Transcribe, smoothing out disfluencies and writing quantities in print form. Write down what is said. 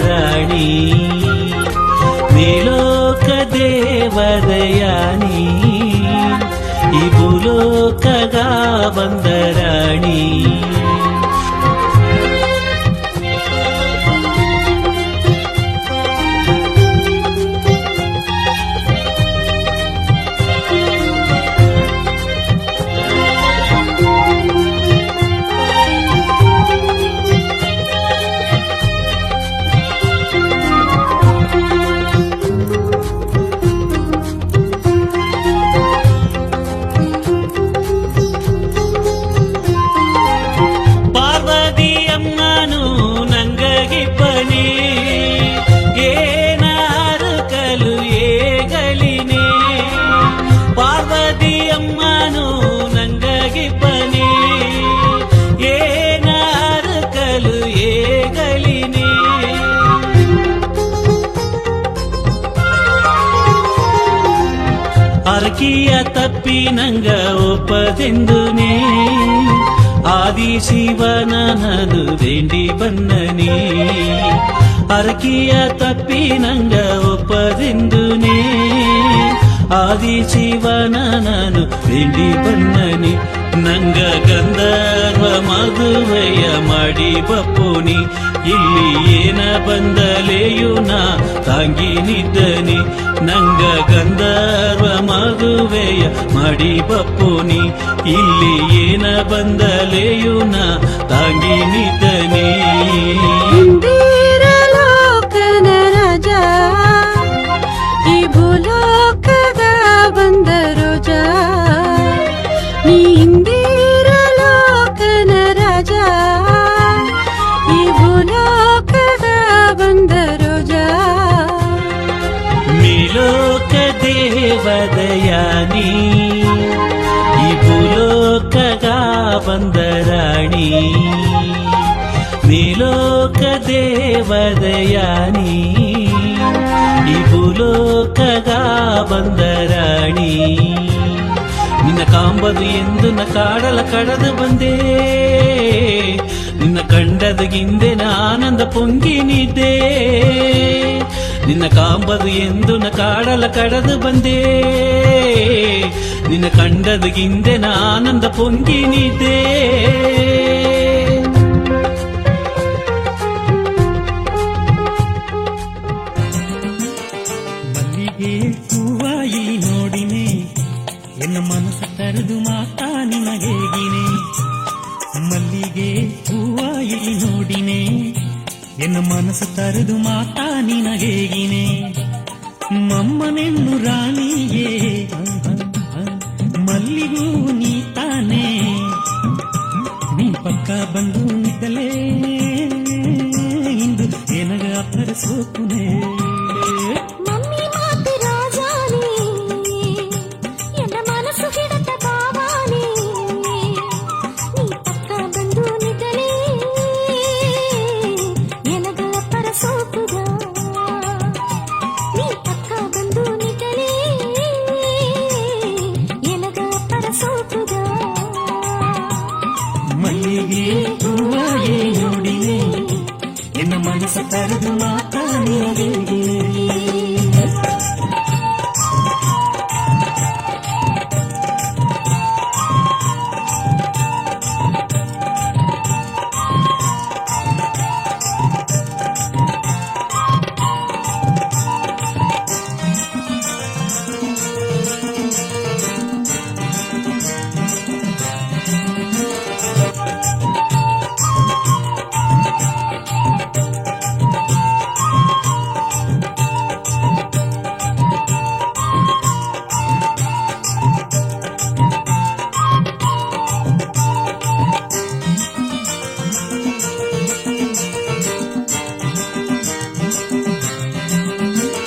ರಾಣಿ ನೀಲೋಕ ದೇವದಯಾನಿ ಈ ಭೂಲೋಕಗ ಬಂದ ರಾಣಿ ಅರಕಿಯ ತಪ್ಪಿ ನಂಗ ಒಪ್ಪದೆಂದುನೇ ಆದಿ ಶಿವನ ನದು ರೆಂಡಿ ಬನ್ನನಿ ಅರಕಿಯ ತಪ್ಪಿ ನಂಗ ಒಪ್ಪದೆಂದುನೇ ಆದಿ ಶಿವನ ನಾನು ರೆಂಡಿ ಬನ್ನನಿ ನಂಗ ಗಂಧರ್ವ ಮದುವೆಯ ಮಾಡಿ ಬಪ್ಪೋನಿ ಇಲ್ಲಿ ಏನ ಬಂದಲೆಯು ನಾ ತಾಂಗಿ ನಿದ್ದನಿ ನಂಗ ಗಂಧರ್ವ ಮದುವೆಯ ಮಾಡಿ ಬಪ್ಪೋನಿ ಇಲ್ಲಿ ಏನ ಬಂದಲೆಯು ನಾ ತಾಂಗಿ ನಿದ್ದನಿ ಲೋಕನ ರಾಜ ಈ ಭೂಲೋಕದ ಬಂದ ರೋಜ ನೀ ಇಂದಿರ ಲೋಕನ ರಾಜ ಈ ಭೂಲೋಕದ ಬಂದ ರೋಜ ನೀಲೋಕ ದೇವದಯಾನಿ ಈ ಭೂಲೋಕಗ ಬಂದ ರಾಣಿ ನೀಲೋಕ ದೇವದಯಾನಿ ಈ ಭೂಲೋಕಗ ಬಂದ ರಾಣಿ ನಿನ್ನ ಕಾಂಬದು ಎಂದು ನ ಕಾಡಲ ಕಡದು ಬಂದೆ ನಿನ್ನ ಕಂಡದಗಿಂದೆ ಆನಂದ ಪೊಂಗಿನಿದ್ದೆ ನಿನ್ನ ಕಾಂಬದು ಎಂದು ನ ಕಾಡಲ ಕಡದು ಬಂದೆ ನಿನ್ನ ಕಂಡದಗಿಂದೆ ಆನಂದ ಪೊಂಗಿನಿದ್ದೆ ಮಲ್ಲಿಗೆ ಹೂವಾಯಿ ನೋಡಿನೆ ಎನ್ನ ಮನಸ್ಸು ತರೆದು ಮಾತಾ ನಿನಗೇಗಿನೆ ಮಲ್ಲಿಗೆ ಹೂವಾಯಿ ನೋಡಿನೆ ಎನ್ನ ಮನಸ್ಸು ತರೆದು ಮಾತಾ ನಿನಗೇಗಿನೆ ಮಮ್ಮನೆನ್ನು ರಾಣಿಯೇ ಮಲ್ಲಿಗೂ ನೀ ತಾನೆ ನೀ ಪಕ್ಕ ಬಂದು ನಿದ್ದಲೇ ಇಂದು ಏನಗ ಅಪ್ಪರ ಸೋಕುನೆ ಮಲ್ಲಿಗೆ ಹೂವಾಯೇ ನೋಡಿನೆ ಎನ್ನ ಮನಸ್ಸು ತರೆದು ಮಾತಾ ನಿನಗೆ